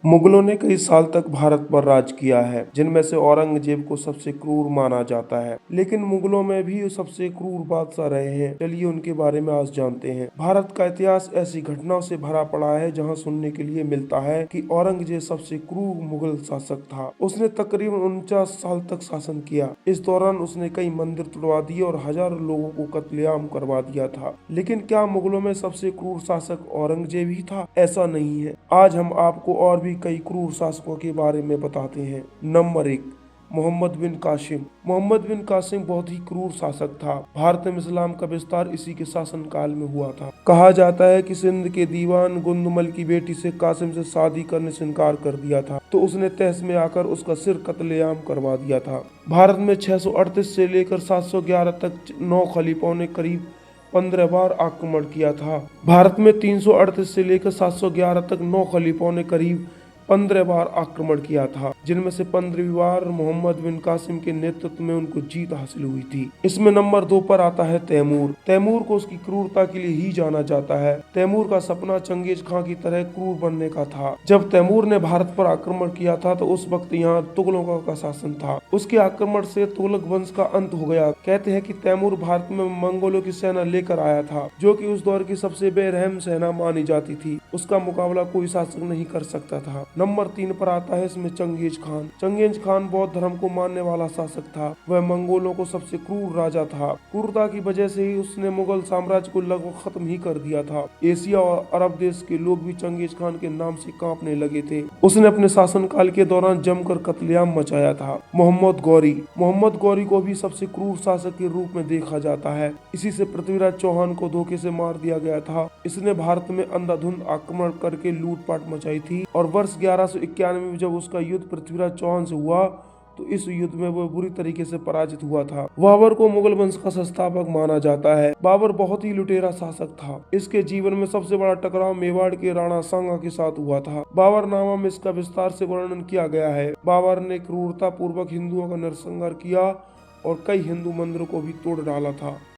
मुगलों ने कई साल तक भारत पर राज किया है, जिनमें से औरंगजेब को सबसे क्रूर माना जाता है। लेकिन मुगलों में भी सबसे क्रूर बादशाह रहे हैं। चलिए उनके बारे में आज जानते हैं। भारत का इतिहास ऐसी घटनाओं से भरा पड़ा है जहां सुनने के लिए मिलता है कि औरंगजेब सबसे क्रूर मुगल शासक था। उसने तकरीबन 49 साल तक शासन किया। इस दौरान उसने कई मंदिर तुड़वा दिए और हजारों लोगों को कत्लेआम करवा दिया था। लेकिन क्या मुगलों में सबसे क्रूर शासक औरंगजेब ही था? ऐसा नहीं है। आज हम आपको और भी कई क्रूर शासकों के बारे में बताते हैं। नंबर 1, मोहम्मद बिन कासिम। मोहम्मद बिन कासिम बहुत ही क्रूर शासक था। भारत में इस्लाम का विस्तार इसी के शासनकाल में हुआ था। कहा जाता है कि सिंध के दीवान गुंदमल की बेटी से कासिम से शादी करने से इनकार कर दिया था, तो उसने तहस में आकर उसका सिर कत्लेआम करवा दिया था। भारत में 638 से लेकर 711 तक 9 खलीफों ने करीब 15 बार आक्रमण किया था। भारत में 338 से लेकर 711 तक 9 खलीफों ने करीब 15 बार आक्रमण किया था, जिनमें से 15वीं बार मोहम्मद बिन कासिम के नेतृत्व में उनको जीत हासिल हुई थी। इसमें नंबर 2 पर आता है तैमूर। तैमूर को उसकी क्रूरता के लिए ही जाना जाता है। तैमूर का सपना चंगेज खां की तरह क्रूर बनने का था। जब तैमूर ने भारत पर आक्रमण किया था तो उस वक्त यहाँ तुगलकों का शासन था। उसके आक्रमण से तुगलक वंश का अंत हो गया। कहते हैं कि तैमूर भारत में मंगोलों की सेना लेकर आया था, जो कि उस दौर की सबसे बेरहम सेना मानी जाती थी। उसका मुकाबला कोई शासक नहीं कर सकता था। नंबर 3 पर आता है इसमें चंगेज खान। चंगेज खान बौद्ध धर्म को मानने वाला शासक था। वह मंगोलों को सबसे क्रूर राजा था। क्रूरता की वजह से ही उसने मुगल साम्राज्य को लगभग खत्म ही कर दिया था। एशिया और अरब देश के लोग भी चंगेज खान के नाम से कांपने लगे थे। उसने अपने शासनकाल के दौरान जमकर कत्लेआम मचाया था। मोहम्मद गौरी। मोहम्मद गौरी को भी सबसे क्रूर शासक के रूप में देखा जाता है। इसी से पृथ्वीराज चौहान को धोखे से मार दिया गया था। इसने भारत में अंधाधुंध आक्रमण करके लूटपाट मचाई थी और वर्ष 1191 में जब उसका युद्ध पृथ्वीराज चौहान से हुआ तो इस युद्ध में वह बुरी तरीके से पराजित हुआ था। बाबर को मुगल वंश का संस्थापक माना जाता है। बाबर बहुत ही लुटेरा शासक था। इसके जीवन में सबसे बड़ा टकराव मेवाड़ के राणा सांगा के साथ हुआ था। बाबरनामा में इसका विस्तार से वर्णन किया गया है। बाबर ने क्रूरता पूर्वक हिंदुओं का नरसंहार किया और कई हिंदू मंदिरों को भी तोड़ डाला था।